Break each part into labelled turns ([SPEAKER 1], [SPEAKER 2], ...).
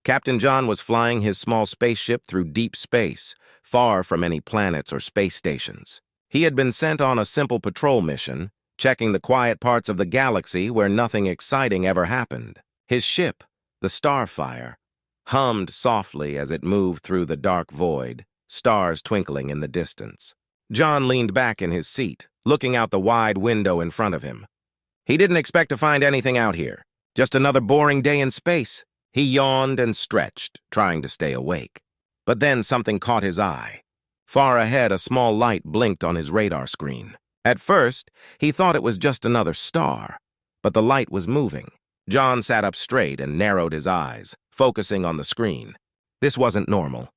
[SPEAKER 1] Captain John was flying his small spaceship through deep space, far from any planets or space stations. He had been sent on a simple patrol mission, checking the quiet parts of the galaxy where nothing exciting ever happened. His ship, the Starfire, hummed softly as it moved through the dark void, stars twinkling in the distance. John leaned back in his seat, looking out the wide window in front of him. He didn't expect to find anything out here, just another boring day in space. He yawned and stretched, trying to stay awake. But then something caught his eye. Far ahead, a small light blinked on his radar screen. At first, he thought it was just another star, but the light was moving. John sat up straight and narrowed his eyes, focusing on the screen. This wasn't normal.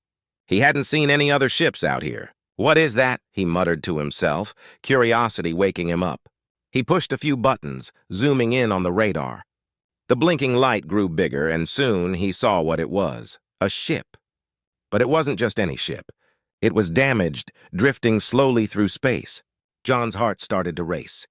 [SPEAKER 1] He hadn't seen any other ships out here. "What is that?" he muttered to himself, curiosity waking him up. He pushed a few buttons, zooming in on the radar. The blinking light grew bigger, and soon he saw what it was, a ship. But it wasn't just any ship. It was damaged, drifting slowly through space. John's heart started to race.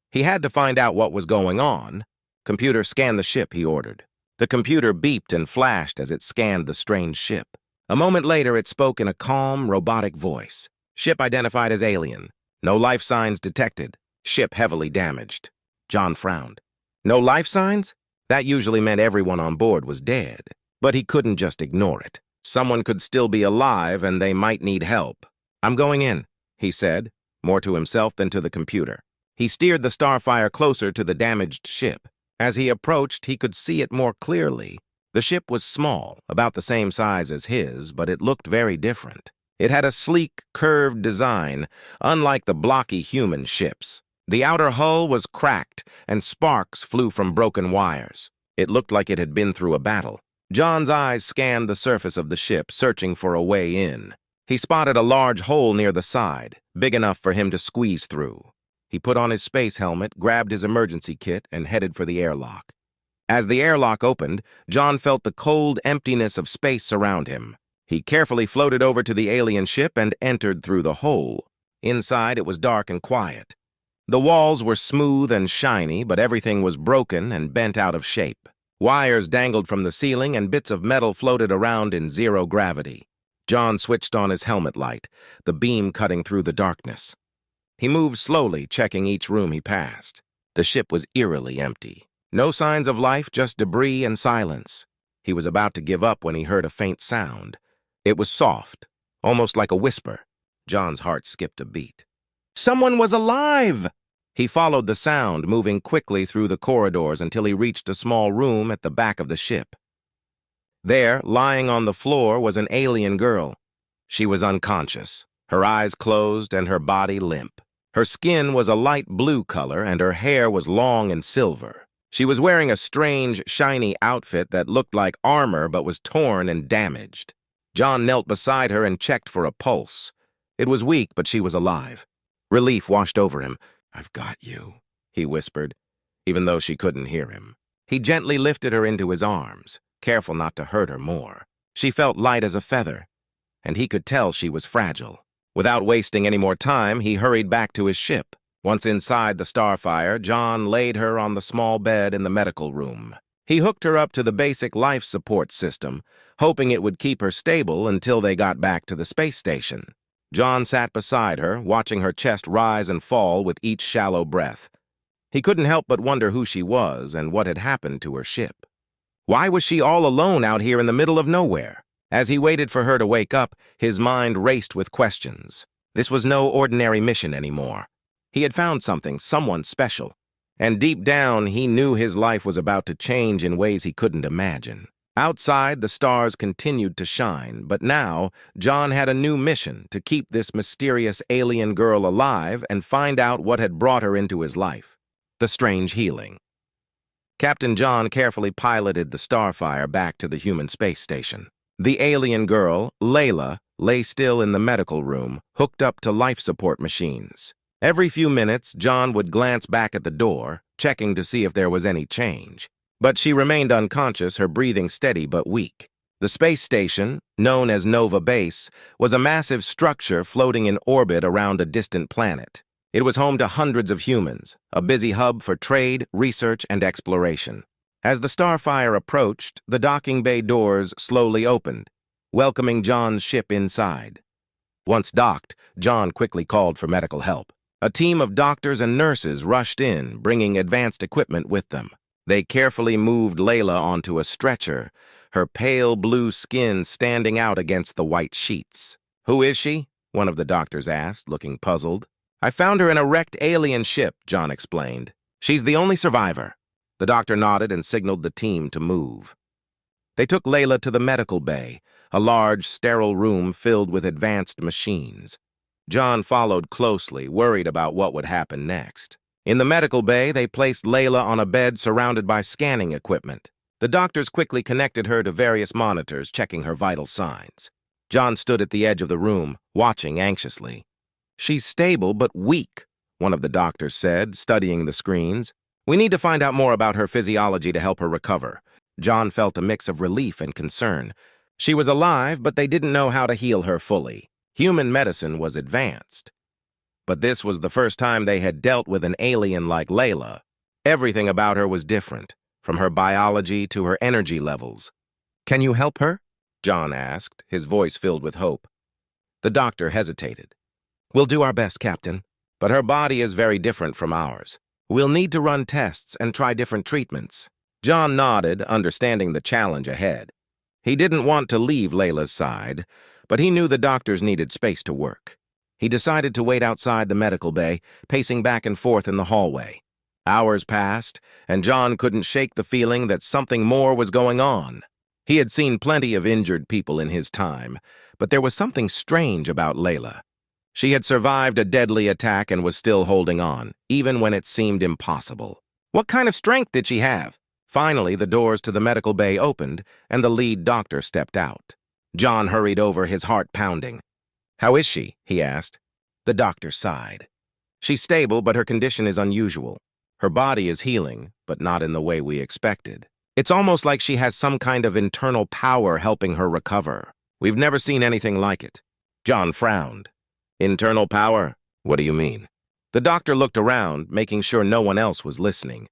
[SPEAKER 1] He had to find out what was going on. "Computer, scan the ship," he ordered. The computer beeped and flashed as it scanned the strange ship. A moment later, it spoke in a calm, robotic voice. "Ship identified as alien. No life signs detected. Ship heavily damaged." John frowned. No life signs? That usually meant everyone on board was dead. But he couldn't just ignore it. Someone could still be alive, and they might need help. "I'm going in," he said, more to himself than to the computer. He steered the Starfire closer to the damaged ship. As he approached, he could see it more clearly. The ship was small, about the same size as his, but it looked very different. It had a sleek, curved design, unlike the blocky human ships. The outer hull was cracked, and sparks flew from broken wires. It looked like it had been through a battle. John's eyes scanned the surface of the ship, searching for a way in. He spotted a large hole near the side, big enough for him to squeeze through. He put on his space helmet, grabbed his emergency kit, and headed for the airlock. As the airlock opened, John felt the cold emptiness of space around him. He carefully floated over to the alien ship and entered through the hole. Inside, it was dark and quiet. The walls were smooth and shiny, but everything was broken and bent out of shape. Wires dangled from the ceiling, and bits of metal floated around in zero gravity. John switched on his helmet light, the beam cutting through the darkness. He moved slowly, checking each room he passed. The ship was eerily empty. No signs of life, just debris and silence. He was about to give up when he heard a faint sound. It was soft, almost like a whisper. John's heart skipped a beat. Someone was alive! He followed the sound, moving quickly through the corridors until he reached a small room at the back of the ship. There, lying on the floor, was an alien girl. She was unconscious, her eyes closed and her body limp. Her skin was a light blue color, and her hair was long and silver. She was wearing a strange, shiny outfit that looked like armor but was torn and damaged. John knelt beside her and checked for a pulse. It was weak, but she was alive. Relief washed over him. "I've got you," he whispered, even though she couldn't hear him. He gently lifted her into his arms, careful not to hurt her more. She felt light as a feather, and he could tell she was fragile. Without wasting any more time, he hurried back to his ship. Once inside the Starfire, John laid her on the small bed in the medical room. He hooked her up to the basic life support system, hoping it would keep her stable until they got back to the space station. John sat beside her, watching her chest rise and fall with each shallow breath. He couldn't help but wonder who she was and what had happened to her ship. Why was she all alone out here in the middle of nowhere? As he waited for her to wake up, his mind raced with questions. This was no ordinary mission anymore. He had found something, someone special. And deep down, he knew his life was about to change in ways he couldn't imagine. Outside, the stars continued to shine, but now, John had a new mission: to keep this mysterious alien girl alive and find out what had brought her into his life. The strange healing. Captain John carefully piloted the Starfire back to the human space station. The alien girl, Layla, lay still in the medical room, hooked up to life support machines. Every few minutes, John would glance back at the door, checking to see if there was any change. But she remained unconscious, her breathing steady but weak. The space station, known as Nova Base, was a massive structure floating in orbit around a distant planet. It was home to hundreds of humans, a busy hub for trade, research, and exploration. As the Starfire approached, the docking bay doors slowly opened, welcoming John's ship inside. Once docked, John quickly called for medical help. A team of doctors and nurses rushed in, bringing advanced equipment with them. They carefully moved Layla onto a stretcher, her pale blue skin standing out against the white sheets. "Who is she?" one of the doctors asked, looking puzzled. "I found her in a wrecked alien ship," John explained. "She's the only survivor." The doctor nodded and signaled the team to move. They took Layla to the medical bay, a large, sterile room filled with advanced machines. John followed closely, worried about what would happen next. In the medical bay, they placed Layla on a bed surrounded by scanning equipment. The doctors quickly connected her to various monitors, checking her vital signs. John stood at the edge of the room, watching anxiously. "She's stable but weak," one of the doctors said, studying the screens. "We need to find out more about her physiology to help her recover." John felt a mix of relief and concern. She was alive, but they didn't know how to heal her fully. Human medicine was advanced. But this was the first time they had dealt with an alien like Layla. Everything about her was different, from her biology to her energy levels. "Can you help her?" John asked, his voice filled with hope. The doctor hesitated. "We'll do our best, Captain, but her body is very different from ours. We'll need to run tests and try different treatments." John nodded, understanding the challenge ahead. He didn't want to leave Layla's side, but he knew the doctors needed space to work. He decided to wait outside the medical bay, pacing back and forth in the hallway. Hours passed, and John couldn't shake the feeling that something more was going on. He had seen plenty of injured people in his time, but there was something strange about Layla. She had survived a deadly attack and was still holding on, even when it seemed impossible. What kind of strength did she have? Finally, the doors to the medical bay opened, and the lead doctor stepped out. John hurried over, his heart pounding. "How is she?" he asked. The doctor sighed. "She's stable, but her condition is unusual. Her body is healing, but not in the way we expected. It's almost like she has some kind of internal power helping her recover. We've never seen anything like it." John frowned. "Internal power? What do you mean?" The doctor looked around, making sure no one else was listening.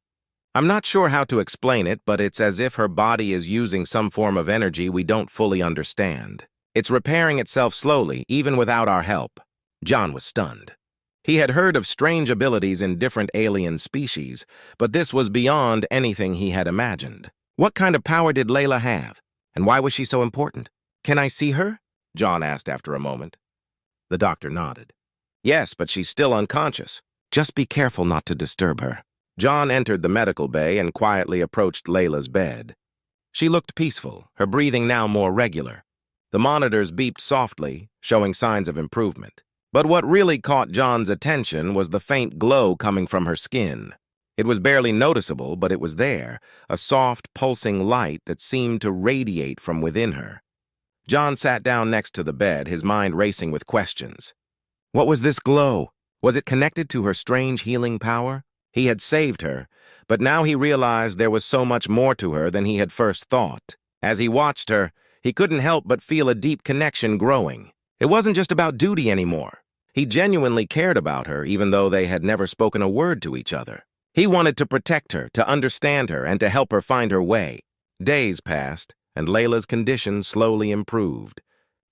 [SPEAKER 1] "I'm not sure how to explain it, but it's as if her body is using some form of energy we don't fully understand. It's repairing itself slowly, even without our help." John was stunned. He had heard of strange abilities in different alien species, but this was beyond anything he had imagined. What kind of power did Layla have, and why was she so important? "Can I see her?" John asked after a moment. The doctor nodded. "Yes, but she's still unconscious. Just be careful not to disturb her." John entered the medical bay and quietly approached Layla's bed. She looked peaceful, her breathing now more regular. The monitors beeped softly, showing signs of improvement. But what really caught John's attention was the faint glow coming from her skin. It was barely noticeable, but it was there, a soft, pulsing light that seemed to radiate from within her. John sat down next to the bed, his mind racing with questions. What was this glow? Was it connected to her strange healing power? He had saved her, but now he realized there was so much more to her than he had first thought. As he watched her, he couldn't help but feel a deep connection growing. It wasn't just about duty anymore. He genuinely cared about her, even though they had never spoken a word to each other. He wanted to protect her, to understand her, and to help her find her way. Days passed, and Layla's condition slowly improved.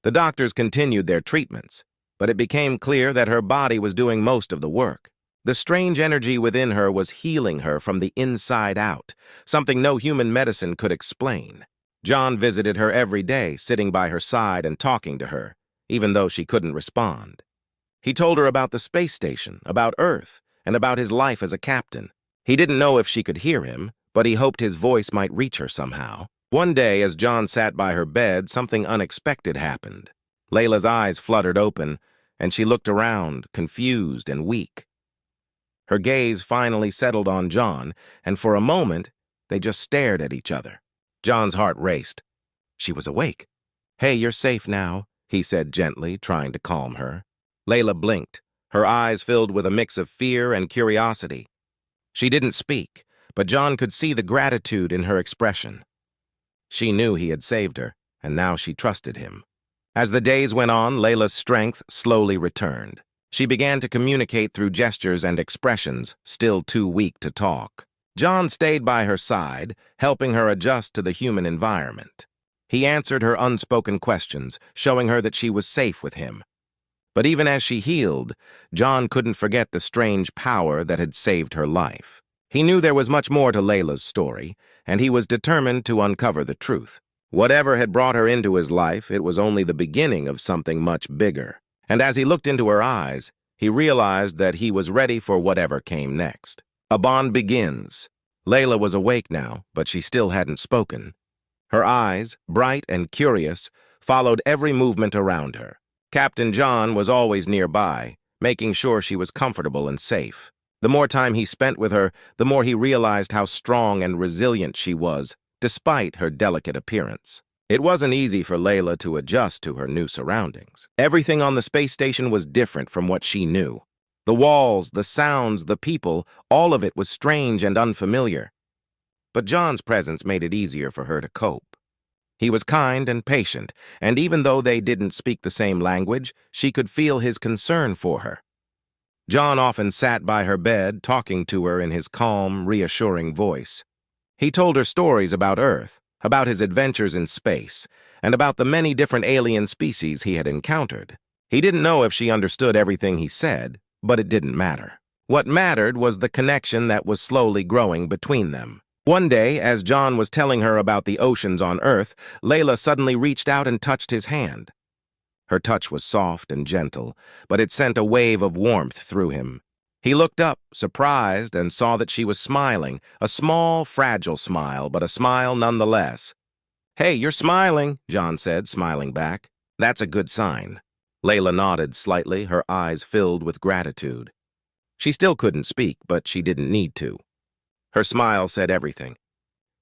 [SPEAKER 1] The doctors continued their treatments, but it became clear that her body was doing most of the work. The strange energy within her was healing her from the inside out, something no human medicine could explain. John visited her every day, sitting by her side and talking to her, even though she couldn't respond. He told her about the space station, about Earth, and about his life as a captain. He didn't know if she could hear him, but he hoped his voice might reach her somehow. One day, as John sat by her bed, something unexpected happened. Layla's eyes fluttered open, and she looked around, confused and weak. Her gaze finally settled on John, and for a moment, they just stared at each other. John's heart raced. She was awake. "Hey, you're safe now," he said gently, trying to calm her. Layla blinked, her eyes filled with a mix of fear and curiosity. She didn't speak, but John could see the gratitude in her expression. She knew he had saved her, and now she trusted him. As the days went on, Layla's strength slowly returned. She began to communicate through gestures and expressions, still too weak to talk. John stayed by her side, helping her adjust to the human environment. He answered her unspoken questions, showing her that she was safe with him. But even as she healed, John couldn't forget the strange power that had saved her life. He knew there was much more to Layla's story, and he was determined to uncover the truth. Whatever had brought her into his life, it was only the beginning of something much bigger. And as he looked into her eyes, he realized that he was ready for whatever came next. A bond begins. Layla was awake now, but she still hadn't spoken. Her eyes, bright and curious, followed every movement around her. Captain John was always nearby, making sure she was comfortable and safe. The more time he spent with her, the more he realized how strong and resilient she was, despite her delicate appearance. It wasn't easy for Layla to adjust to her new surroundings. Everything on the space station was different from what she knew. The walls, the sounds, the people, all of it was strange and unfamiliar. But John's presence made it easier for her to cope. He was kind and patient, and even though they didn't speak the same language, she could feel his concern for her. John often sat by her bed, talking to her in his calm, reassuring voice. He told her stories about Earth, about his adventures in space, and about the many different alien species he had encountered. He didn't know if she understood everything he said, but it didn't matter. What mattered was the connection that was slowly growing between them. One day, as John was telling her about the oceans on Earth, Layla suddenly reached out and touched his hand. Her touch was soft and gentle, but it sent a wave of warmth through him. He looked up, surprised, and saw that she was smiling, a small, fragile smile, but a smile nonetheless. "Hey, you're smiling," John said, smiling back. "That's a good sign." Layla nodded slightly, her eyes filled with gratitude. She still couldn't speak, but she didn't need to. Her smile said everything.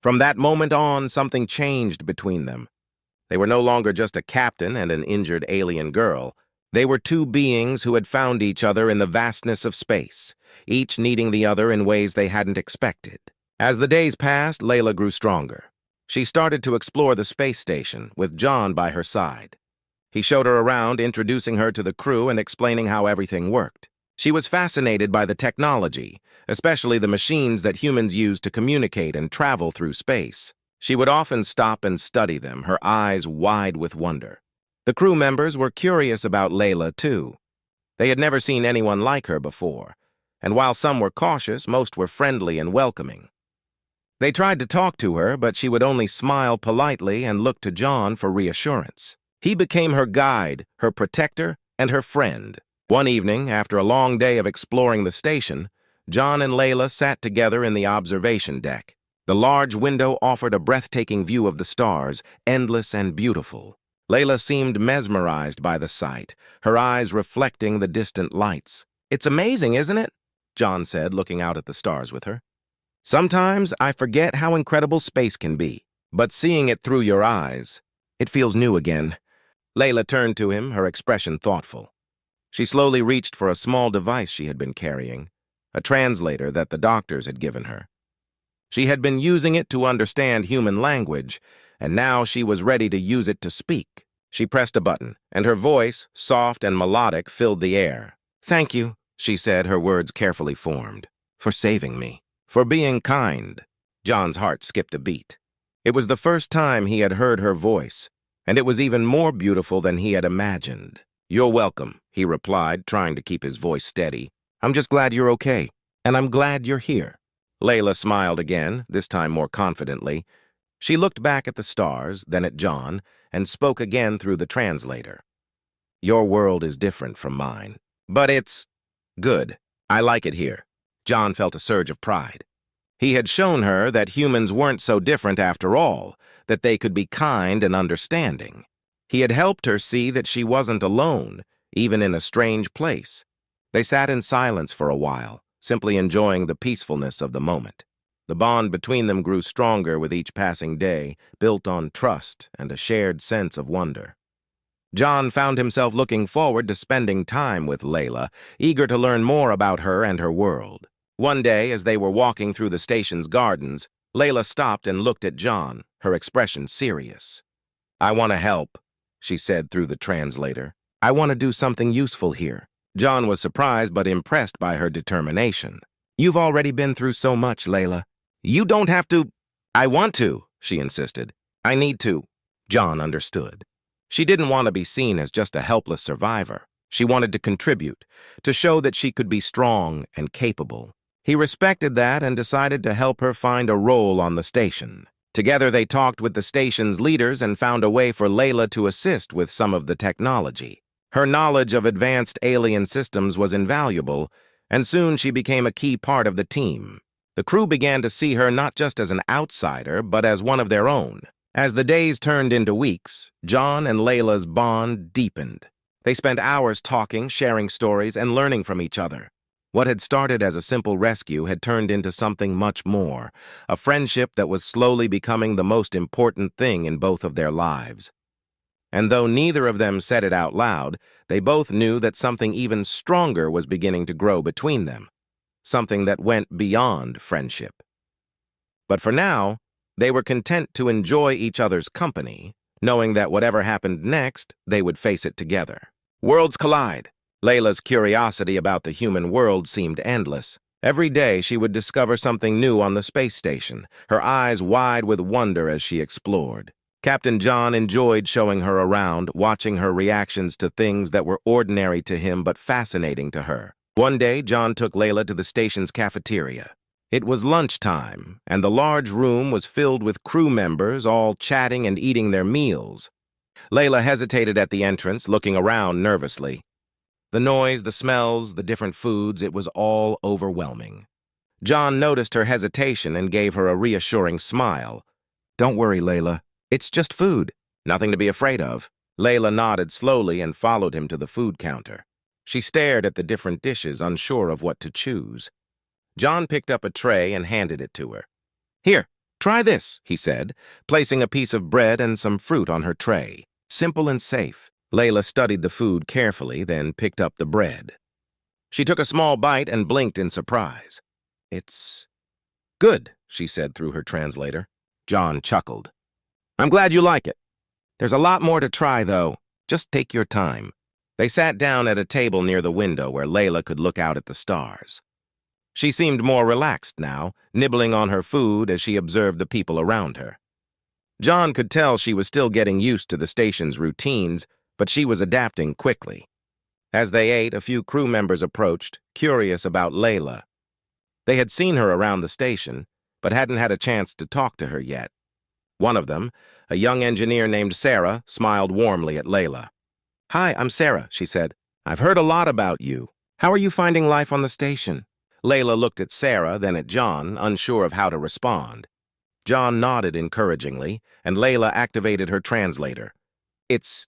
[SPEAKER 1] From that moment on, something changed between them. They were no longer just a captain and an injured alien girl. They were two beings who had found each other in the vastness of space, each needing the other in ways they hadn't expected. As the days passed, Layla grew stronger. She started to explore the space station, with John by her side. He showed her around, introducing her to the crew and explaining how everything worked. She was fascinated by the technology, especially the machines that humans use to communicate and travel through space. She would often stop and study them, her eyes wide with wonder. The crew members were curious about Layla, too. They had never seen anyone like her before, and while some were cautious, most were friendly and welcoming. They tried to talk to her, but she would only smile politely and look to John for reassurance. He became her guide, her protector, and her friend. One evening, after a long day of exploring the station, John and Layla sat together in the observation deck. The large window offered a breathtaking view of the stars, endless and beautiful. Layla seemed mesmerized by the sight, her eyes reflecting the distant lights. "It's amazing, isn't it?" John said, looking out at the stars with her. "Sometimes I forget how incredible space can be, but seeing it through your eyes, it feels new again." Layla turned to him, her expression thoughtful. She slowly reached for a small device she had been carrying, a translator that the doctors had given her. She had been using it to understand human language, and now she was ready to use it to speak. She pressed a button, and her voice, soft and melodic, filled the air. "Thank you," she said, her words carefully formed, "for saving me, for being kind." John's heart skipped a beat. It was the first time he had heard her voice, and it was even more beautiful than he had imagined. "You're welcome," he replied, trying to keep his voice steady. "I'm just glad you're okay, and I'm glad you're here." Layla smiled again, this time more confidently. She looked back at the stars, then at John, and spoke again through the translator. "Your world is different from mine, but it's good. I like it here." John felt a surge of pride. He had shown her that humans weren't so different after all, that they could be kind and understanding. He had helped her see that she wasn't alone, even in a strange place. They sat in silence for a while, simply enjoying the peacefulness of the moment. The bond between them grew stronger with each passing day, built on trust and a shared sense of wonder. John found himself looking forward to spending time with Layla, eager to learn more about her and her world. One day, as they were walking through the station's gardens, Layla stopped and looked at John, her expression serious. "I want to help," she said through the translator. "I want to do something useful here." John was surprised but impressed by her determination. "You've already been through so much, Layla. You don't have to. I want to, she insisted. I need to. John understood. She didn't want to be seen as just a helpless survivor. She wanted to contribute, to show that she could be strong and capable. He respected that and decided to help her find a role on the station. Together they talked with the station's leaders and found a way for Layla to assist with some of the technology. Her knowledge of advanced alien systems was invaluable, and soon she became a key part of the team. The crew began to see her not just as an outsider, but as one of their own. As the days turned into weeks, John and Layla's bond deepened. They spent hours talking, sharing stories, and learning from each other. What had started as a simple rescue had turned into something much more, a friendship that was slowly becoming the most important thing in both of their lives. And though neither of them said it out loud, they both knew that something even stronger was beginning to grow between them, something that went beyond friendship. But for now, they were content to enjoy each other's company, knowing that whatever happened next, they would face it together. Worlds collide. Layla's curiosity about the human world seemed endless. Every day she would discover something new on the space station, her eyes wide with wonder as she explored. Captain John enjoyed showing her around, watching her reactions to things that were ordinary to him but fascinating to her. One day, John took Layla to the station's cafeteria. It was lunchtime, and the large room was filled with crew members, all chatting and eating their meals. Layla hesitated at the entrance, looking around nervously. The noise, the smells, the different foods, it was all overwhelming. John noticed her hesitation and gave her a reassuring smile. "Don't worry, Layla. It's just food. Nothing to be afraid of." Layla nodded slowly and followed him to the food counter. She stared at the different dishes, unsure of what to choose. John picked up a tray and handed it to her. "Here, try this," he said, placing a piece of bread and some fruit on her tray. Simple and safe. Layla studied the food carefully, then picked up the bread. She took a small bite and blinked in surprise. "It's good," she said through her translator. John chuckled. "I'm glad you like it. There's a lot more to try, though. Just take your time." They sat down at a table near the window where Layla could look out at the stars. She seemed more relaxed now, nibbling on her food as she observed the people around her. John could tell she was still getting used to the station's routines, but she was adapting quickly. As they ate, a few crew members approached, curious about Layla. They had seen her around the station, but hadn't had a chance to talk to her yet. One of them, a young engineer named Sarah, smiled warmly at Layla. "Hi, I'm Sarah," she said. "I've heard a lot about you. How are you finding life on the station?" Layla looked at Sarah, then at John, unsure of how to respond. John nodded encouragingly, and Layla activated her translator. "It's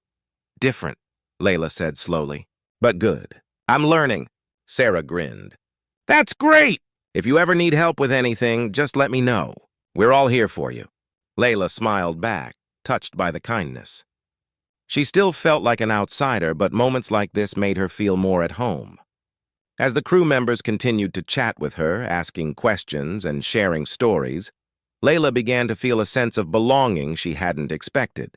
[SPEAKER 1] different," Layla said slowly. "But good. I'm learning." Sarah grinned. "That's great! If you ever need help with anything, just let me know. We're all here for you." Layla smiled back, touched by the kindness. She still felt like an outsider, but moments like this made her feel more at home. As the crew members continued to chat with her, asking questions and sharing stories, Layla began to feel a sense of belonging she hadn't expected.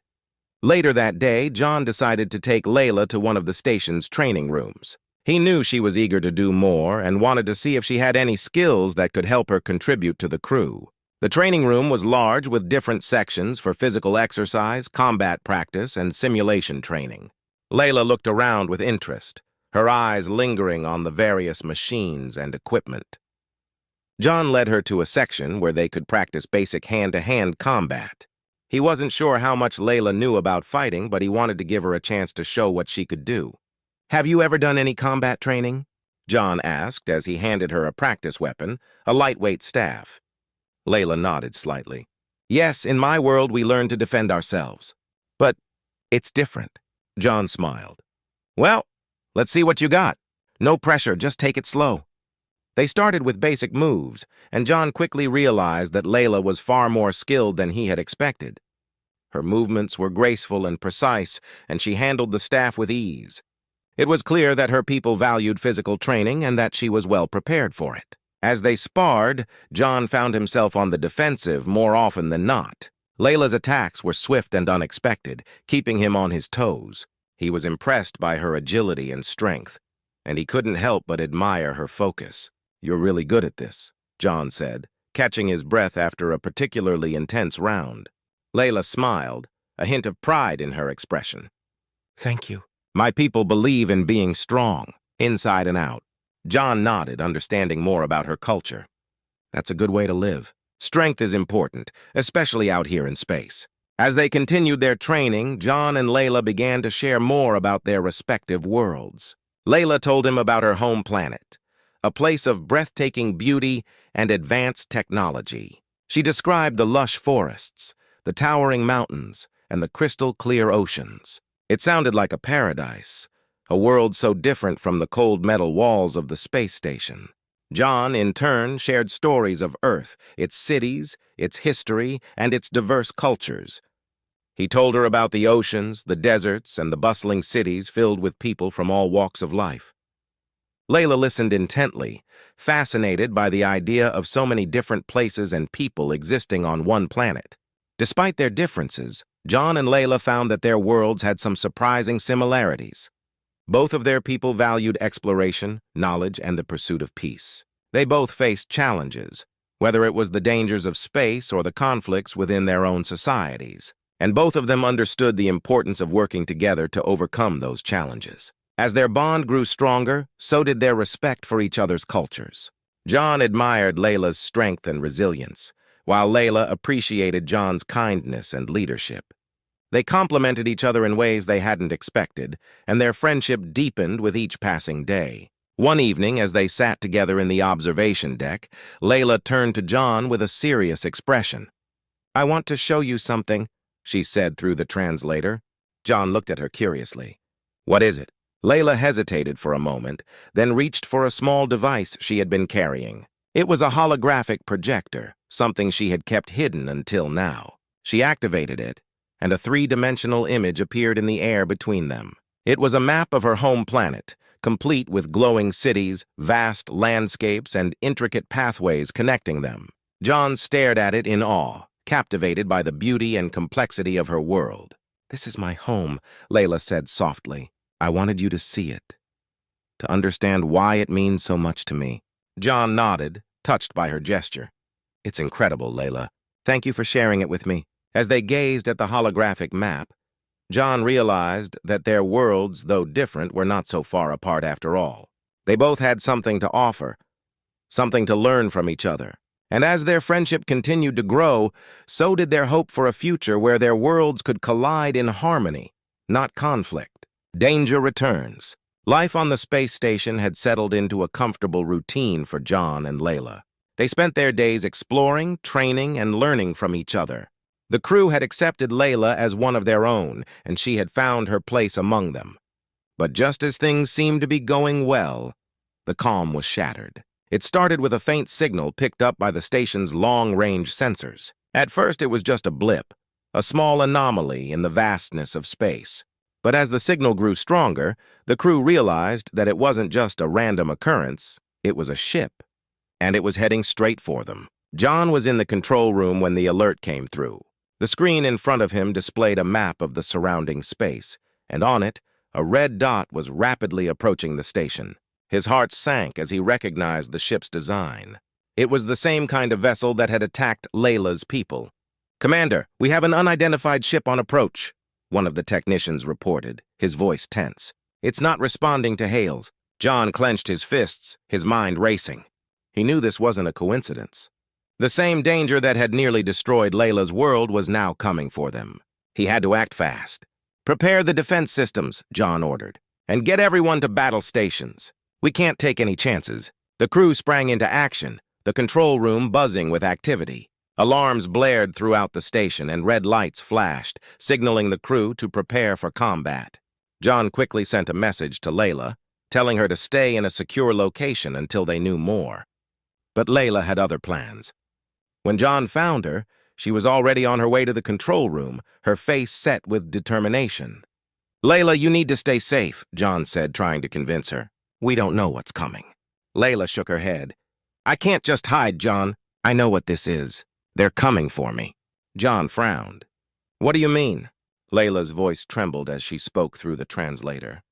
[SPEAKER 1] Later that day, John decided to take Layla to one of the station's training rooms. He knew she was eager to do more and wanted to see if she had any skills that could help her contribute to the crew. The training room was large with different sections for physical exercise, combat practice, and simulation training. Layla looked around with interest, her eyes lingering on the various machines and equipment. John led her to a section where they could practice basic hand-to-hand combat. He wasn't sure how much Layla knew about fighting, but he wanted to give her a chance to show what she could do. "Have you ever done any combat training?" John asked as he handed her a practice weapon, a lightweight staff. Layla nodded slightly. "Yes, in my world we learn to defend ourselves. But it's different." John smiled. "Well, let's see what you got. No pressure, just take it slow." They started with basic moves, and John quickly realized that Layla was far more skilled than he had expected. Her movements were graceful and precise, and she handled the staff with ease. It was clear that her people valued physical training and that she was well prepared for it. As they sparred, John found himself on the defensive more often than not. Layla's attacks were swift and unexpected, keeping him on his toes. He was impressed by her agility and strength, and he couldn't help but admire her focus. "You're really good at this," John said, catching his breath after a particularly intense round. Layla smiled, a hint of pride in her expression.
[SPEAKER 2] Thank you.
[SPEAKER 1] My people believe in being strong, inside and out. John nodded, understanding more about her culture. That's a good way to live. Strength is important, especially out here in space. As they continued their training, John and Layla began to share more about their respective worlds. Layla told him about her home planet, a place of breathtaking beauty and advanced technology. She described the lush forests, the towering mountains, and the crystal-clear oceans. It sounded like a paradise, a world so different from the cold metal walls of the space station. John, in turn, shared stories of Earth, its cities, its history, and its diverse cultures. He told her about the oceans, the deserts, and the bustling cities filled with people from all walks of life. Layla listened intently, fascinated by the idea of so many different places and people existing on one planet. Despite their differences, John and Layla found that their worlds had some surprising similarities. Both of their people valued exploration, knowledge, and the pursuit of peace. They both faced challenges, whether it was the dangers of space or the conflicts within their own societies, and both of them understood the importance of working together to overcome those challenges. As their bond grew stronger, so did their respect for each other's cultures. John admired Layla's strength and resilience, while Layla appreciated John's kindness and leadership. They complemented each other in ways they hadn't expected, and their friendship deepened with each passing day. One evening, as they sat together in the observation deck, Layla turned to John with a serious expression. "I want to show you something," she said through the translator. John looked at her curiously. "What is it?" Layla hesitated for a moment, then reached for a small device she had been carrying. It was a holographic projector, something she had kept hidden until now. She activated it, and a three-dimensional image appeared in the air between them. It was a map of her home planet, complete with glowing cities, vast landscapes, and intricate pathways connecting them. John stared at it in awe, captivated by the beauty and complexity of her world. "This is my home," Layla said softly. "I wanted you to see it, to understand why it means so much to me." John nodded, touched by her gesture. "It's incredible, Layla. Thank you for sharing it with me." As they gazed at the holographic map, John realized that their worlds, though different, were not so far apart after all. They both had something to offer, something to learn from each other. And as their friendship continued to grow, so did their hope for a future where their worlds could collide in harmony, not conflict. Danger returns. Life on the space station had settled into a comfortable routine for John and Layla. They spent their days exploring, training, and learning from each other. The crew had accepted Layla as one of their own, and she had found her place among them. But just as things seemed to be going well, the calm was shattered. It started with a faint signal picked up by the station's long-range sensors. At first, it was just a blip, a small anomaly in the vastness of space. But as the signal grew stronger, the crew realized that it wasn't just a random occurrence, it was a ship, and it was heading straight for them. John was in the control room when the alert came through. The screen in front of him displayed a map of the surrounding space, and on it, a red dot was rapidly approaching the station. His heart sank as he recognized the ship's design. It was the same kind of vessel that had attacked Layla's people. "Commander, we have an unidentified ship on approach," one of the technicians reported, his voice tense. "It's not responding to hails." John clenched his fists, his mind racing. He knew this wasn't a coincidence. The same danger that had nearly destroyed Layla's world was now coming for them. He had to act fast. "Prepare the defense systems," John ordered, "and get everyone to battle stations. We can't take any chances." The crew sprang into action, the control room buzzing with activity. Alarms blared throughout the station and red lights flashed, signaling the crew to prepare for combat. John quickly sent a message to Layla, telling her to stay in a secure location until they knew more. But Layla had other plans. When John found her, she was already on her way to the control room, her face set with determination. "Layla, you need to stay safe," John said, trying to convince her. "We don't know what's coming." Layla shook her head. "I can't just hide, John. I know what this is. They're coming for me." John frowned. "What do you mean?" Layla's voice trembled as she spoke through the translator.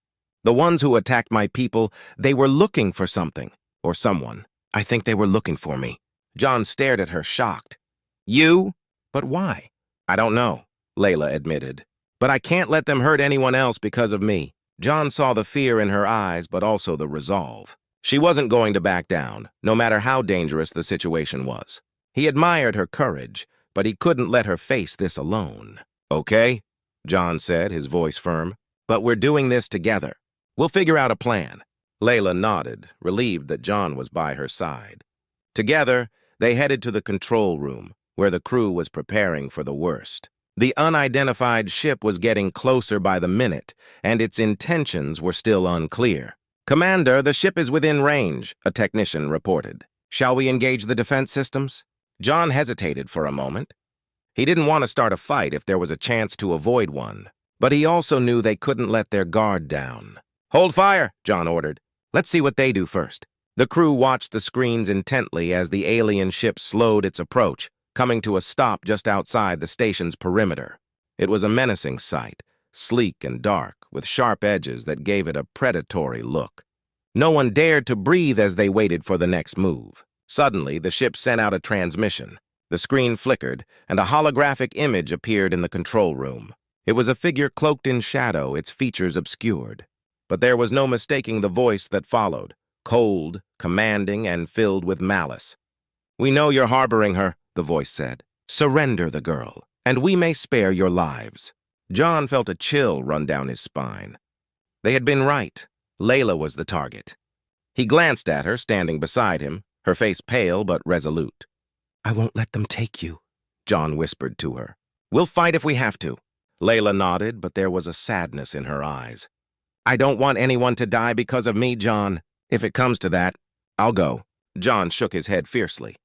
[SPEAKER 1] "The ones who attacked my people, they were looking for something, or someone. I think they were looking for me." John stared at her, shocked. You? But why? I don't know, Layla admitted. But I can't let them hurt anyone else because of me. John saw the fear in her eyes, but also the resolve. She wasn't going to back down, no matter how dangerous the situation was. He admired her courage, but he couldn't let her face this alone. Okay, John said, his voice firm. But we're doing this together. We'll figure out a plan. Layla nodded, relieved that John was by her side. Together, they headed to the control room, where the crew was preparing for the worst. The unidentified ship was getting closer by the minute, and its intentions were still unclear. Commander, the ship is within range, a technician reported. Shall we engage the defense systems? John hesitated for a moment. He didn't want to start a fight if there was a chance to avoid one, but he also knew they couldn't let their guard down. Hold fire, John ordered. Let's see what they do first. The crew watched the screens intently as the alien ship slowed its approach, coming to a stop just outside the station's perimeter. It was a menacing sight, sleek and dark, with sharp edges that gave it a predatory look. No one dared to breathe as they waited for the next move. Suddenly, the ship sent out a transmission. The screen flickered, and a holographic image appeared in the control room. It was a figure cloaked in shadow, its features obscured. But there was no mistaking the voice that followed, cold, commanding, and filled with malice. We know you're harboring her, the voice said. Surrender the girl, and we may spare your lives. John felt a chill run down his spine. They had been right. Layla was the target. He glanced at her, standing beside him, her face pale but resolute. I won't let them take you, John whispered to her. We'll fight if we have to. Layla nodded, but there was a sadness in her eyes. I don't want anyone to die because of me, John. If it comes to that, I'll go. John shook his head fiercely.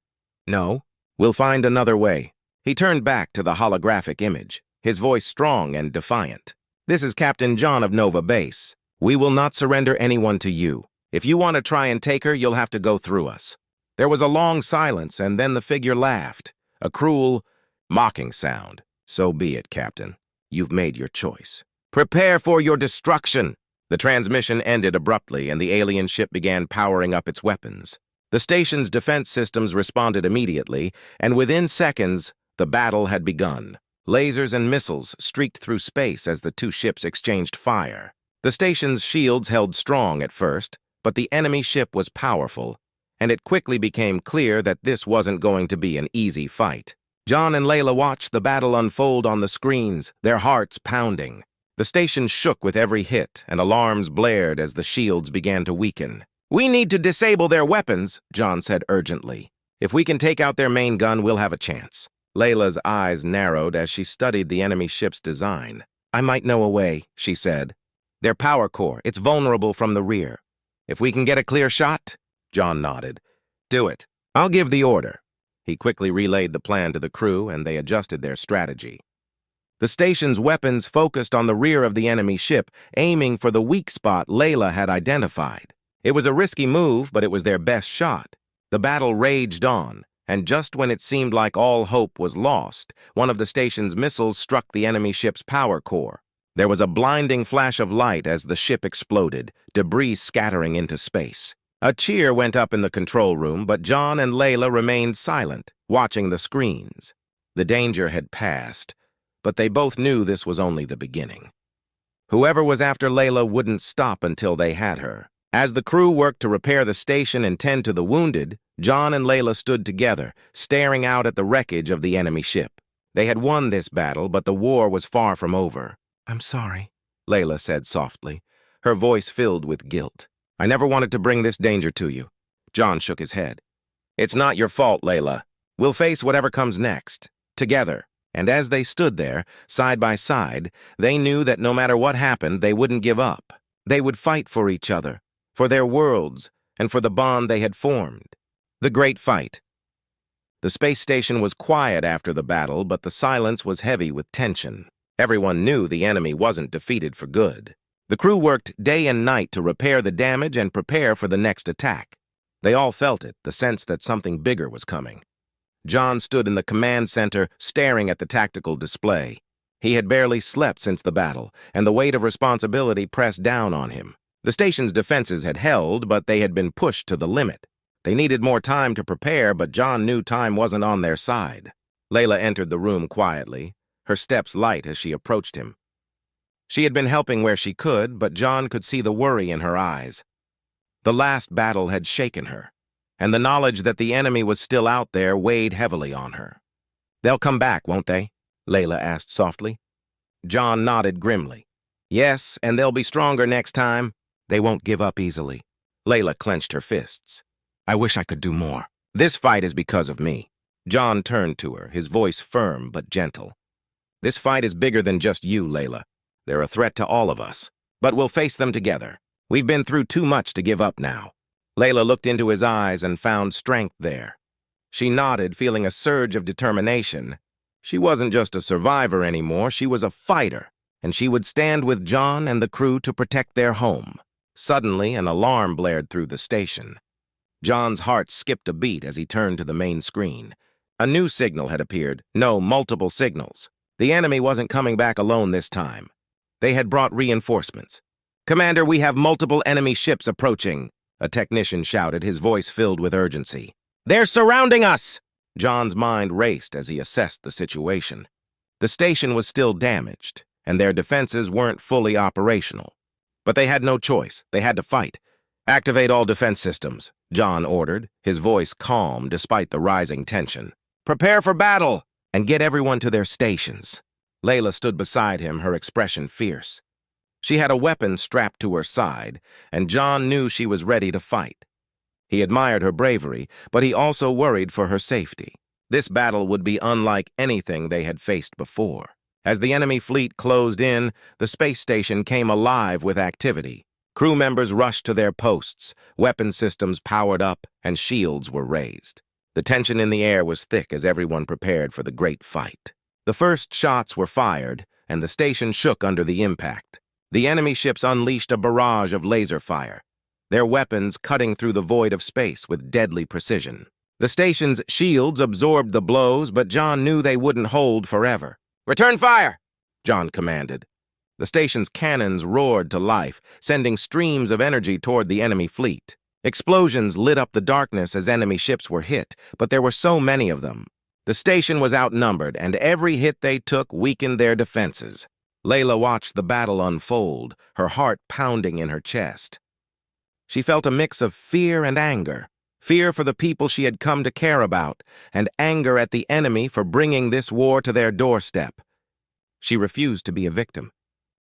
[SPEAKER 1] No, we'll find another way. He turned back to the holographic image, his voice strong and defiant. This is Captain John of Nova Base. We will not surrender anyone to you. If you want to try and take her, you'll have to go through us. There was a long silence, and then the figure laughed, a cruel, mocking sound. So be it, Captain. You've made your choice. Prepare for your destruction! The transmission ended abruptly, and the alien ship began powering up its weapons. The station's defense systems responded immediately, and within seconds, the battle had begun. Lasers and missiles streaked through space as the two ships exchanged fire. The station's shields held strong at first, but the enemy ship was powerful, and it quickly became clear that this wasn't going to be an easy fight. John and Layla watched the battle unfold on the screens, their hearts pounding. The station shook with every hit, and alarms blared as the shields began to weaken. We need to disable their weapons, John said urgently. If we can take out their main gun, we'll have a chance. Layla's eyes narrowed as she studied the enemy ship's design. I might know a way, she said. Their power core, it's vulnerable from the rear. If we can get a clear shot? John nodded. Do it. I'll give the order. He quickly relayed the plan to the crew, and they adjusted their strategy. The station's weapons focused on the rear of the enemy ship, aiming for the weak spot Layla had identified. It was a risky move, but it was their best shot. The battle raged on, and just when it seemed like all hope was lost, one of the station's missiles struck the enemy ship's power core. There was a blinding flash of light as the ship exploded, debris scattering into space. A cheer went up in the control room, but John and Layla remained silent, watching the screens. The danger had passed, but they both knew this was only the beginning. Whoever was after Layla wouldn't stop until they had her. As the crew worked to repair the station and tend to the wounded, John and Layla stood together, staring out at the wreckage of the enemy ship. They had won this battle, but the war was far from over. I'm sorry, Layla said softly, her voice filled with guilt. I never wanted to bring this danger to you. John shook his head. It's not your fault, Layla. We'll face whatever comes next, together. And as they stood there, side by side, they knew that no matter what happened, they wouldn't give up. They would fight for each other, for their worlds, and for the bond they had formed. The Great Fight. The space station was quiet after the battle, but the silence was heavy with tension. Everyone knew the enemy wasn't defeated for good. The crew worked day and night to repair the damage and prepare for the next attack. They all felt it, the sense that something bigger was coming. John stood in the command center, staring at the tactical display. He had barely slept since the battle, and the weight of responsibility pressed down on him. The station's defenses had held, but they had been pushed to the limit. They needed more time to prepare, but John knew time wasn't on their side. Layla entered the room quietly, her steps light as she approached him. She had been helping where she could, but John could see the worry in her eyes. The last battle had shaken her, and the knowledge that the enemy was still out there weighed heavily on her. "They'll come back, won't they?" Layla asked softly. John nodded grimly. "Yes, and they'll be stronger next time. They won't give up easily." Layla clenched her fists. "I wish I could do more. This fight is because of me." John turned to her, his voice firm but gentle. "This fight is bigger than just you, Layla. They're a threat to all of us, but we'll face them together. We've been through too much to give up now." Layla looked into his eyes and found strength there. She nodded, feeling a surge of determination. She wasn't just a survivor anymore, she was a fighter, and she would stand with John and the crew to protect their home. Suddenly, an alarm blared through the station. John's heart skipped a beat as he turned to the main screen. A new signal had appeared. No, multiple signals. The enemy wasn't coming back alone this time. They had brought reinforcements. "Commander, we have multiple enemy ships approaching," a technician shouted, his voice filled with urgency. "They're surrounding us!" John's mind raced as he assessed the situation. The station was still damaged, and their defenses weren't fully operational. But they had no choice. They had to fight. "Activate all defense systems," John ordered, his voice calm despite the rising tension. "Prepare for battle, and get everyone to their stations." Layla stood beside him, her expression fierce. She had a weapon strapped to her side, and John knew she was ready to fight. He admired her bravery, but he also worried for her safety. This battle would be unlike anything they had faced before. As the enemy fleet closed in, the space station came alive with activity. Crew members rushed to their posts, weapon systems powered up, and shields were raised. The tension in the air was thick as everyone prepared for the great fight. The first shots were fired, and the station shook under the impact. The enemy ships unleashed a barrage of laser fire, their weapons cutting through the void of space with deadly precision. The station's shields absorbed the blows, but John knew they wouldn't hold forever. "Return fire!" John commanded. The station's cannons roared to life, sending streams of energy toward the enemy fleet. Explosions lit up the darkness as enemy ships were hit, but there were so many of them. The station was outnumbered, and every hit they took weakened their defenses. Layla watched the battle unfold, her heart pounding in her chest. She felt a mix of fear and anger. Fear for the people she had come to care about, and anger at the enemy for bringing this war to their doorstep. She refused to be a victim.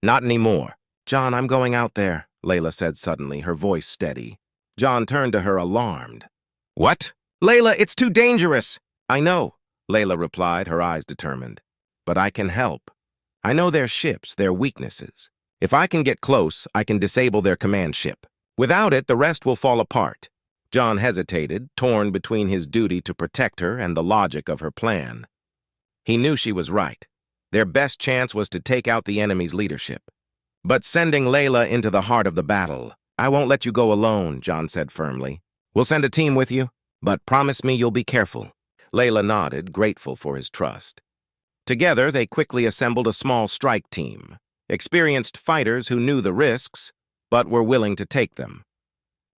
[SPEAKER 1] "Not anymore." "John, I'm going out there," Layla said suddenly, her voice steady. John turned to her, alarmed. "What?" "Layla, it's too dangerous." "I know," Layla replied, her eyes determined. "But I can help. I know their ships, their weaknesses. If I can get close, I can disable their command ship. Without it, the rest will fall apart." John hesitated, torn between his duty to protect her and the logic of her plan. He knew she was right. Their best chance was to take out the enemy's leadership. But sending Layla into the heart of the battle— "I won't let you go alone," John said firmly. "We'll send a team with you, but promise me you'll be careful." Layla nodded, grateful for his trust. Together, they quickly assembled a small strike team, experienced fighters who knew the risks, but were willing to take them.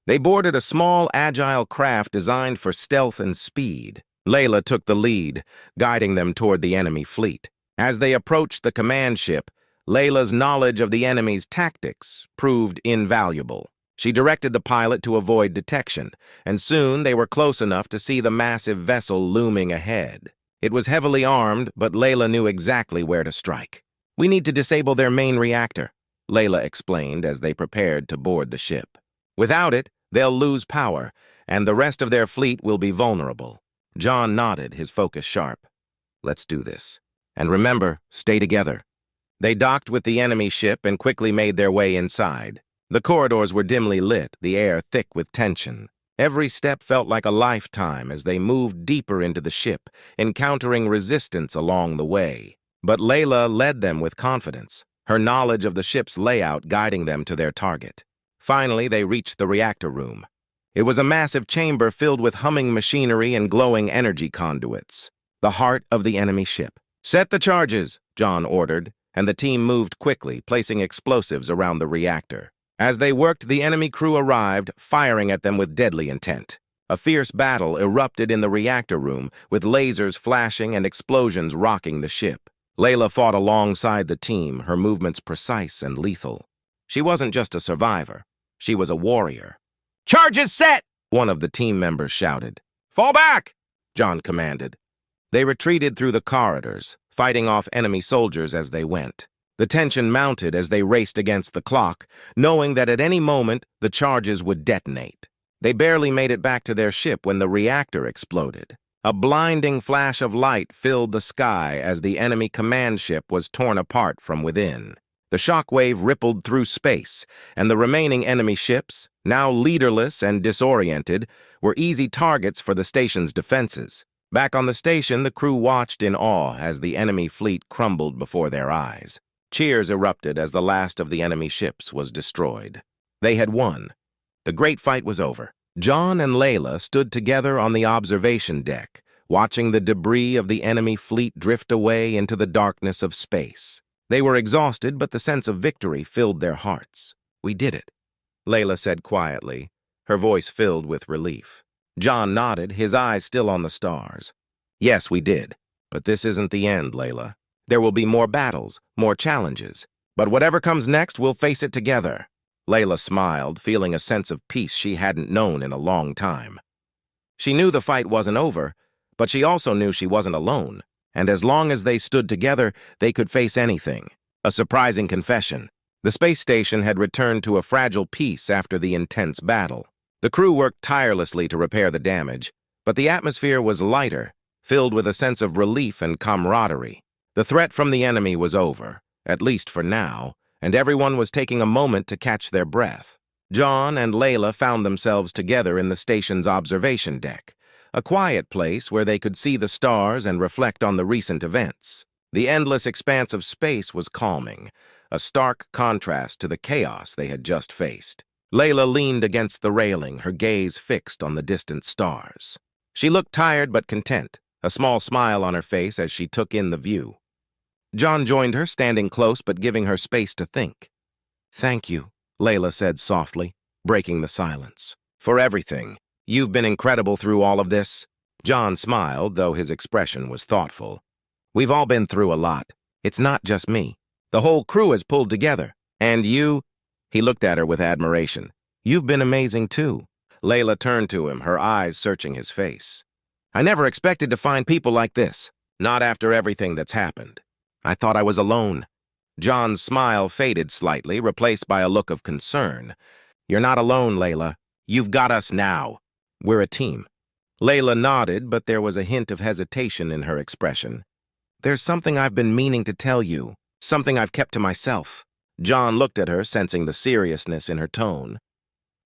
[SPEAKER 1] They boarded a small, agile craft designed for stealth and speed. Layla took the lead, guiding them toward the enemy fleet. As they approached the command ship, Layla's knowledge of the enemy's tactics proved invaluable. She directed the pilot to avoid detection, and soon they were close enough to see the massive vessel looming ahead. It was heavily armed, but Layla knew exactly where to strike. "We need to disable their main reactor," Layla explained as they prepared to board the ship. "Without it, they'll lose power, and the rest of their fleet will be vulnerable." John nodded, his focus sharp. "Let's do this. And remember, stay together." They docked with the enemy ship and quickly made their way inside. The corridors were dimly lit, the air thick with tension. Every step felt like a lifetime as they moved deeper into the ship, encountering resistance along the way. But Layla led them with confidence, her knowledge of the ship's layout guiding them to their target. Finally, they reached the reactor room. It was a massive chamber filled with humming machinery and glowing energy conduits, the heart of the enemy ship. "Set the charges," John ordered, and the team moved quickly, placing explosives around the reactor. As they worked, the enemy crew arrived, firing at them with deadly intent. A fierce battle erupted in the reactor room, with lasers flashing and explosions rocking the ship. Layla fought alongside the team, her movements precise and lethal. She wasn't just a survivor. She was a warrior. "Charges set!" one of the team members shouted. "Fall back!" John commanded. They retreated through the corridors, fighting off enemy soldiers as they went. The tension mounted as they raced against the clock, knowing that at any moment the charges would detonate. They barely made it back to their ship when the reactor exploded. A blinding flash of light filled the sky as the enemy command ship was torn apart from within. The shockwave rippled through space, and the remaining enemy ships, now leaderless and disoriented, were easy targets for the station's defenses. Back on the station, the crew watched in awe as the enemy fleet crumbled before their eyes. Cheers erupted as the last of the enemy ships was destroyed. They had won. The great fight was over. John and Layla stood together on the observation deck, watching the debris of the enemy fleet drift away into the darkness of space. They were exhausted, but the sense of victory filled their hearts. "We did it," Layla said quietly, her voice filled with relief. John nodded, his eyes still on the stars. "Yes, we did. But this isn't the end, Layla. There will be more battles, more challenges. But whatever comes next, we'll face it together." Layla smiled, feeling a sense of peace she hadn't known in a long time. She knew the fight wasn't over, but she also knew she wasn't alone. And as long as they stood together, they could face anything. A surprising confession. The space station had returned to a fragile peace after the intense battle. The crew worked tirelessly to repair the damage, but the atmosphere was lighter, filled with a sense of relief and camaraderie. The threat from the enemy was over, at least for now, and everyone was taking a moment to catch their breath. John and Layla found themselves together in the station's observation deck, a quiet place where they could see the stars and reflect on the recent events. The endless expanse of space was calming, a stark contrast to the chaos they had just faced. Layla leaned against the railing, her gaze fixed on the distant stars. She looked tired but content, a small smile on her face as she took in the view. John joined her, standing close but giving her space to think. "Thank you," Layla said softly, breaking the silence. "For everything. You've been incredible through all of this." John smiled, though his expression was thoughtful. "We've all been through a lot. It's not just me. The whole crew has pulled together. And you—" He looked at her with admiration. "You've been amazing, too." Layla turned to him, her eyes searching his face. "I never expected to find people like this. Not after everything that's happened. I thought I was alone." John's smile faded slightly, replaced by a look of concern. "You're not alone, Layla. You've got us now. We're a team." Layla nodded, but there was a hint of hesitation in her expression. "There's something I've been meaning to tell you, something I've kept to myself." John looked at her, sensing the seriousness in her tone.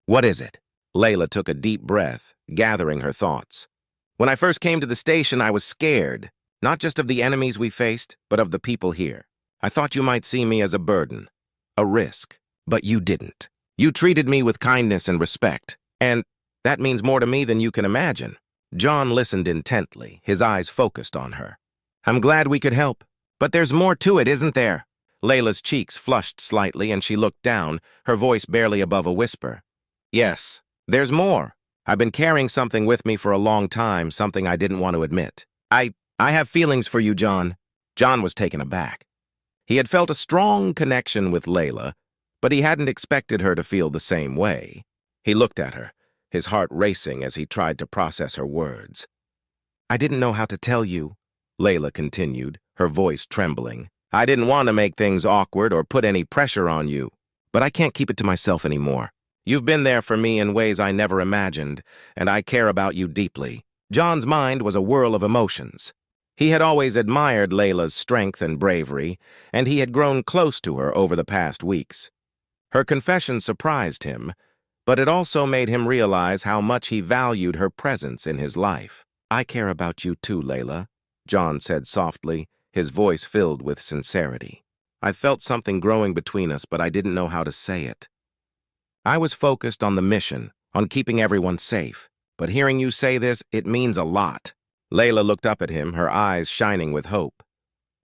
[SPEAKER 1] "What is it?" Layla took a deep breath, gathering her thoughts. "When I first came to the station, I was scared, not just of the enemies we faced, but of the people here. I thought you might see me as a burden, a risk, but you didn't. You treated me with kindness and respect, and that means more to me than you can imagine." John listened intently, his eyes focused on her. "I'm glad we could help, but there's more to it, isn't there?" Layla's cheeks flushed slightly and she looked down, her voice barely above a whisper. "Yes, there's more. I've been carrying something with me for a long time, something I didn't want to admit. I have feelings for you, John." John was taken aback. He had felt a strong connection with Layla, but he hadn't expected her to feel the same way. He looked at her, his heart racing as he tried to process her words. "I didn't know how to tell you," Layla continued, her voice trembling. "I didn't want to make things awkward or put any pressure on you, but I can't keep it to myself anymore. You've been there for me in ways I never imagined, and I care about you deeply." John's mind was a whirl of emotions. He had always admired Layla's strength and bravery, and he had grown close to her over the past weeks. Her confession surprised him, but it also made him realize how much he valued her presence in his life. "I care about you too, Layla," John said softly, his voice filled with sincerity. "I felt something growing between us, but I didn't know how to say it. I was focused on the mission, on keeping everyone safe. But hearing you say this, it means a lot." Layla looked up at him, her eyes shining with hope.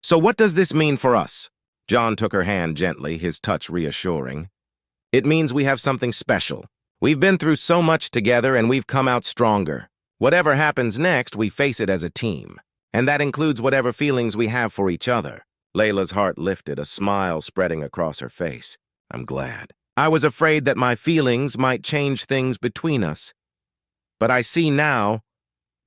[SPEAKER 1] "So what does this mean for us?" John took her hand gently, his touch reassuring. "It means we have something special, We've been through so much together and we've come out stronger. Whatever happens next, we face it as a team. And that includes whatever feelings we have for each other. Layla's heart lifted, a smile spreading across her face. I'm glad. I was afraid that my feelings might change things between us. But I see now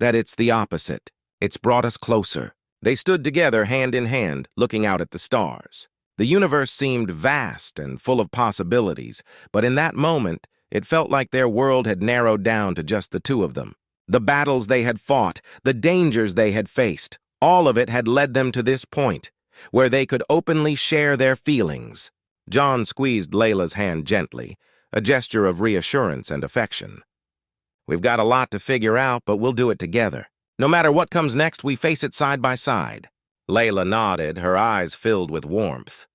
[SPEAKER 1] that it's the opposite. It's brought us closer. They stood together hand in hand, looking out at the stars. The universe seemed vast and full of possibilities, but in that moment, it felt like their world had narrowed down to just the two of them. The battles they had fought, the dangers they had faced, all of it had led them to this point, where they could openly share their feelings. John squeezed Layla's hand gently, a gesture of reassurance and affection. We've got a lot to figure out, but we'll do it together. No matter what comes next, we face it side by side. Layla nodded, her eyes filled with warmth.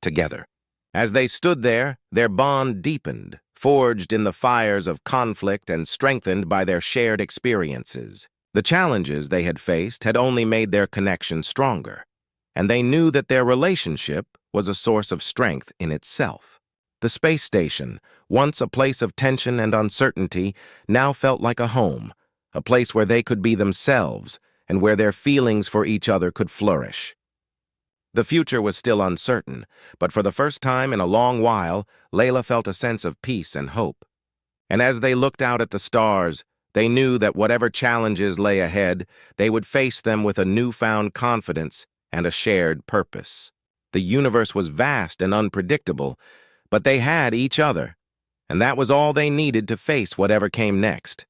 [SPEAKER 1] Together. As they stood there, their bond deepened, forged in the fires of conflict and strengthened by their shared experiences. The challenges they had faced had only made their connection stronger, and they knew that their relationship was a source of strength in itself. The space station, once a place of tension and uncertainty, now felt like a home, a place where they could be themselves and where their feelings for each other could flourish. The future was still uncertain, but for the first time in a long while, Layla felt a sense of peace and hope. And as they looked out at the stars, they knew that whatever challenges lay ahead, they would face them with a newfound confidence and a shared purpose. The universe was vast and unpredictable, but they had each other, and that was all they needed to face whatever came next.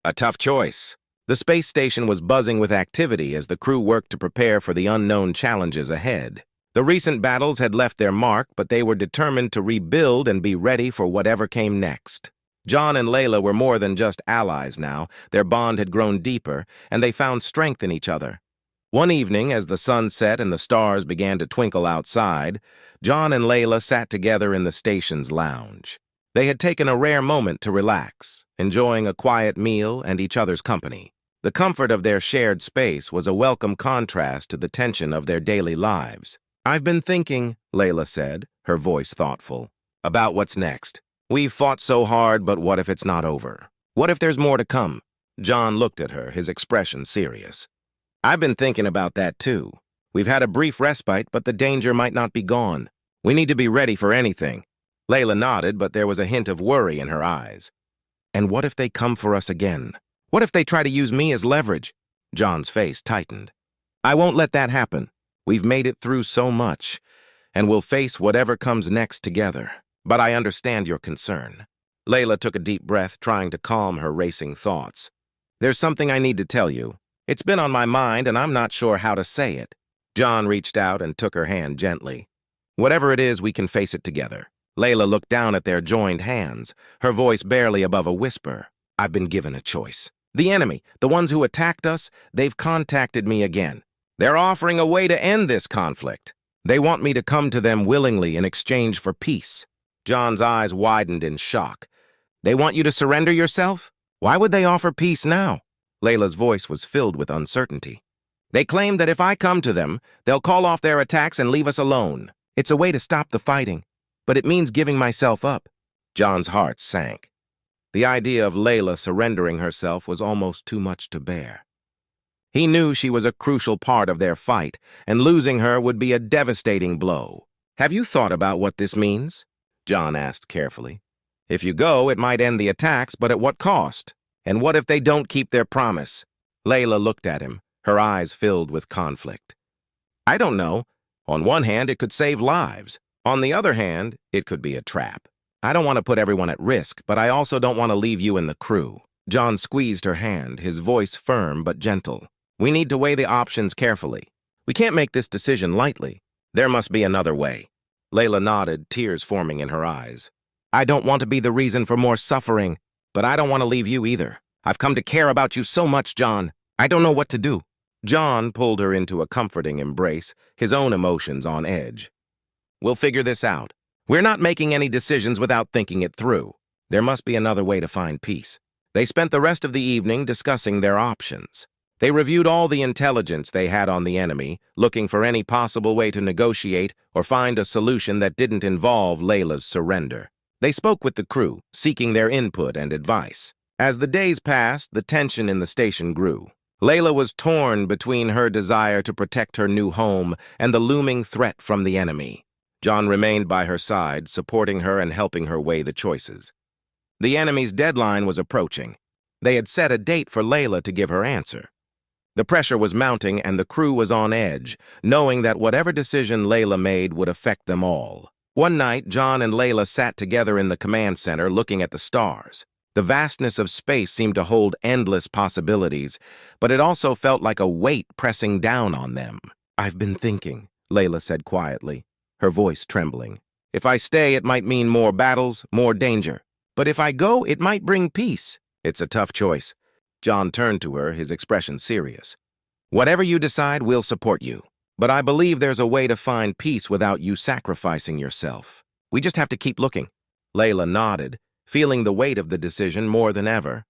[SPEAKER 1] A tough choice. The space station was buzzing with activity as the crew worked to prepare for the unknown challenges ahead. The recent battles had left their mark, but they were determined to rebuild and be ready for whatever came next. John and Layla were more than just allies now. Their bond had grown deeper, and they found strength in each other. One evening, as the sun set and the stars began to twinkle outside, John and Layla sat together in the station's lounge. They had taken a rare moment to relax, enjoying a quiet meal and each other's company. The comfort of their shared space was a welcome contrast to the tension of their daily lives. I've been thinking, Layla said, her voice thoughtful, about what's next. We've fought so hard, but what if it's not over? What if there's more to come? John looked at her, his expression serious. I've been thinking about that too. We've had a brief respite, but the danger might not be gone. We need to be ready for anything. Layla nodded, but there was a hint of worry in her eyes. And what if they come for us again? What if they try to use me as leverage? John's face tightened. I won't let that happen. We've made it through so much, and we'll face whatever comes next together. But I understand your concern. Layla took a deep breath, trying to calm her racing thoughts. There's something I need to tell you. It's been on my mind, and I'm not sure how to say it. John reached out and took her hand gently. Whatever it is, we can face it together. Layla looked down at their joined hands, her voice barely above a whisper. I've been given a choice. The enemy, the ones who attacked us, they've contacted me again. They're offering a way to end this conflict. They want me to come to them willingly in exchange for peace. John's eyes widened in shock. They want you to surrender yourself? Why would they offer peace now? Layla's voice was filled with uncertainty. They claim that if I come to them, they'll call off their attacks and leave us alone. It's a way to stop the fighting, but it means giving myself up. John's heart sank. The idea of Layla surrendering herself was almost too much to bear. He knew she was a crucial part of their fight, and losing her would be a devastating blow. Have you thought about what this means? John asked carefully. If you go, it might end the attacks, but at what cost? And what if they don't keep their promise? Layla looked at him, her eyes filled with conflict. I don't know. On one hand, it could save lives. On the other hand, it could be a trap. I don't want to put everyone at risk, but I also don't want to leave you in the crew. John squeezed her hand, his voice firm but gentle. We need to weigh the options carefully. We can't make this decision lightly. There must be another way. Layla nodded, tears forming in her eyes. I don't want to be the reason for more suffering, but I don't want to leave you either. I've come to care about you so much, John. I don't know what to do. John pulled her into a comforting embrace, his own emotions on edge. We'll figure this out. We're not making any decisions without thinking it through. There must be another way to find peace. They spent the rest of the evening discussing their options. They reviewed all the intelligence they had on the enemy, looking for any possible way to negotiate or find a solution that didn't involve Layla's surrender. They spoke with the crew, seeking their input and advice. As the days passed, the tension in the station grew. Layla was torn between her desire to protect her new home and the looming threat from the enemy. John remained by her side, supporting her and helping her weigh the choices. The enemy's deadline was approaching. They had set a date for Layla to give her answer. The pressure was mounting and the crew was on edge, knowing that whatever decision Layla made would affect them all. One night, John and Layla sat together in the command center looking at the stars. The vastness of space seemed to hold endless possibilities, but it also felt like a weight pressing down on them. "I've been thinking," Layla said quietly, her voice trembling. "If I stay, it might mean more battles, more danger. But if I go, it might bring peace." "It's a tough choice." John turned to her, his expression serious. "Whatever you decide, we'll support you. But I believe there's a way to find peace without you sacrificing yourself. We just have to keep looking." Layla nodded, feeling the weight of the decision more than ever.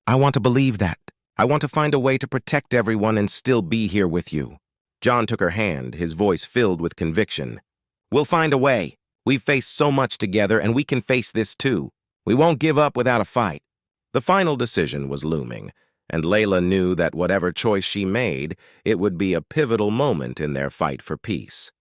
[SPEAKER 1] "I want to believe that. I want to find a way to protect everyone and still be here with you." John took her hand, his voice filled with conviction. "We'll find a way. We've faced so much together, and we can face this too. We won't give up without a fight." The final decision was looming, and Layla knew that whatever choice she made, it would be a pivotal moment in their fight for peace.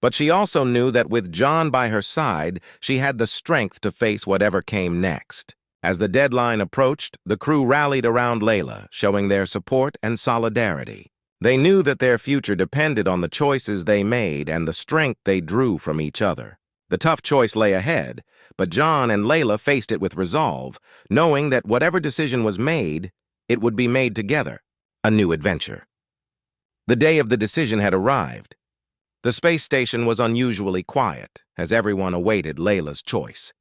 [SPEAKER 1] But she also knew that with John by her side, she had the strength to face whatever came next. As the deadline approached, the crew rallied around Layla, showing their support and solidarity. They knew that their future depended on the choices they made and the strength they drew from each other. The tough choice lay ahead, but John and Layla faced it with resolve, knowing that whatever decision was made, it would be made together, a new adventure. The day of the decision had arrived. The space station was unusually quiet, as everyone awaited Layla's choice.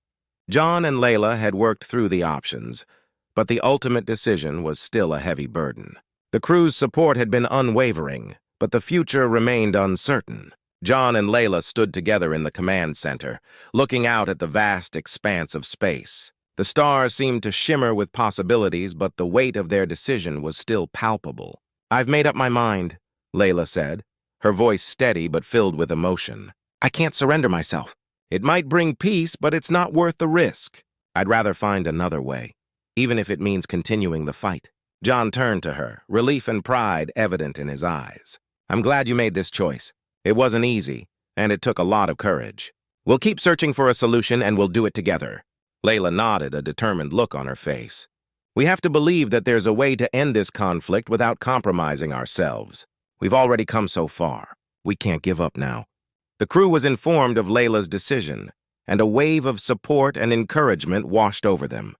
[SPEAKER 1] John and Layla had worked through the options, but the ultimate decision was still a heavy burden. The crew's support had been unwavering, but the future remained uncertain. John and Layla stood together in the command center, looking out at the vast expanse of space. The stars seemed to shimmer with possibilities, but the weight of their decision was still palpable. "I've made up my mind," Layla said, her voice steady but filled with emotion. "I can't surrender myself. It might bring peace, but it's not worth the risk. I'd rather find another way, even if it means continuing the fight." John turned to her, relief and pride evident in his eyes. "I'm glad you made this choice. It wasn't easy, and it took a lot of courage. We'll keep searching for a solution, and we'll do it together." Layla nodded, a determined look on her face. "We have to believe that there's a way to end this conflict without compromising ourselves. We've already come so far. We can't give up now." The crew was informed of Layla's decision, and a wave of support and encouragement washed over them.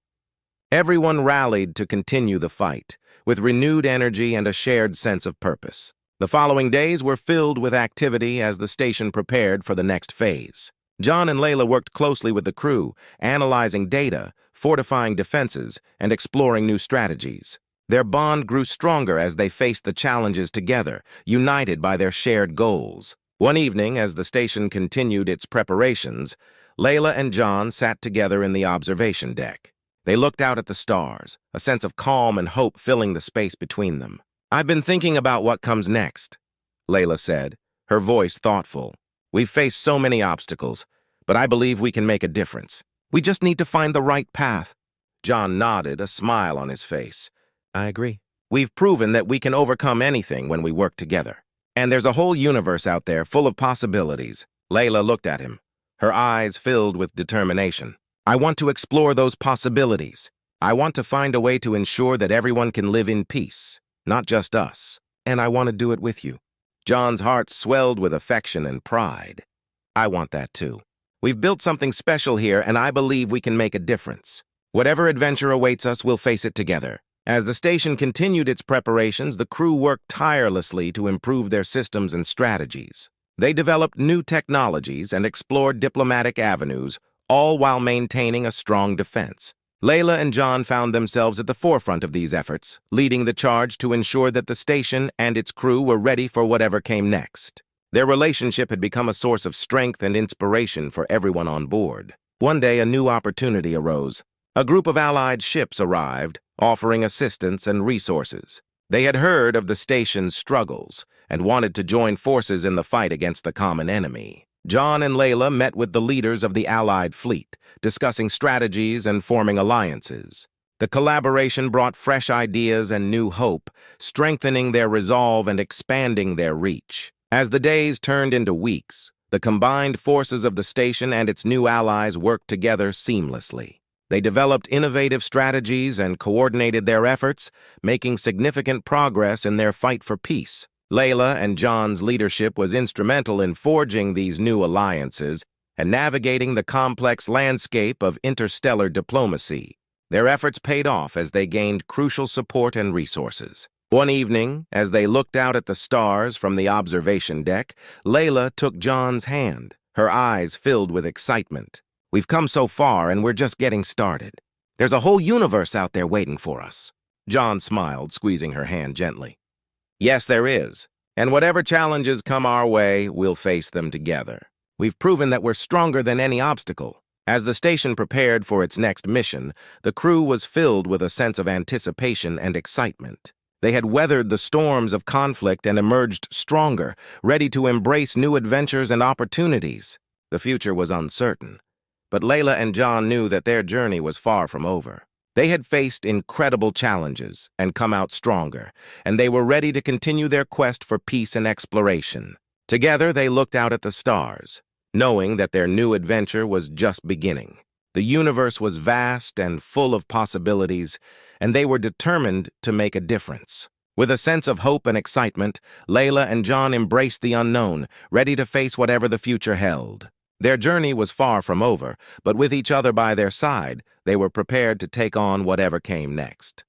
[SPEAKER 1] Everyone rallied to continue the fight, with renewed energy and a shared sense of purpose. The following days were filled with activity as the station prepared for the next phase. John and Layla worked closely with the crew, analyzing data, fortifying defenses, and exploring new strategies. Their bond grew stronger as they faced the challenges together, united by their shared goals. One evening, as the station continued its preparations, Layla and John sat together in the observation deck. They looked out at the stars, a sense of calm and hope filling the space between them. "I've been thinking about what comes next," Layla said, her voice thoughtful. "We've faced so many obstacles, but I believe we can make a difference. We just need to find the right path." John nodded, a smile on his face. "I agree. We've proven that we can overcome anything when we work together. And there's a whole universe out there full of possibilities." Layla looked at him, her eyes filled with determination. "I want to explore those possibilities. I want to find a way to ensure that everyone can live in peace, not just us. And I want to do it with you." John's heart swelled with affection and pride. "I want that too. We've built something special here, and I believe we can make a difference. Whatever adventure awaits us, we'll face it together." As the station continued its preparations, the crew worked tirelessly to improve their systems and strategies. They developed new technologies and explored diplomatic avenues, all while maintaining a strong defense. Layla and John found themselves at the forefront of these efforts, leading the charge to ensure that the station and its crew were ready for whatever came next. Their relationship had become a source of strength and inspiration for everyone on board. One day, a new opportunity arose. A group of Allied ships arrived, offering assistance and resources. They had heard of the station's struggles and wanted to join forces in the fight against the common enemy. John and Layla met with the leaders of the Allied fleet, discussing strategies and forming alliances. The collaboration brought fresh ideas and new hope, strengthening their resolve and expanding their reach. As the days turned into weeks, the combined forces of the station and its new allies worked together seamlessly. They developed innovative strategies and coordinated their efforts, making significant progress in their fight for peace. Layla and John's leadership was instrumental in forging these new alliances and navigating the complex landscape of interstellar diplomacy. Their efforts paid off as they gained crucial support and resources. One evening, as they looked out at the stars from the observation deck, Layla took John's hand, her eyes filled with excitement. "We've come so far and we're just getting started. There's a whole universe out there waiting for us." John smiled, squeezing her hand gently. "Yes, there is. And whatever challenges come our way, we'll face them together. We've proven that we're stronger than any obstacle." As the station prepared for its next mission, the crew was filled with a sense of anticipation and excitement. They had weathered the storms of conflict and emerged stronger, ready to embrace new adventures and opportunities. The future was uncertain, but Layla and John knew that their journey was far from over. They had faced incredible challenges and come out stronger, and they were ready to continue their quest for peace and exploration. Together, they looked out at the stars, knowing that their new adventure was just beginning. The universe was vast and full of possibilities, and they were determined to make a difference. With a sense of hope and excitement, Layla and John embraced the unknown, ready to face whatever the future held. Their journey was far from over, but with each other by their side, they were prepared to take on whatever came next.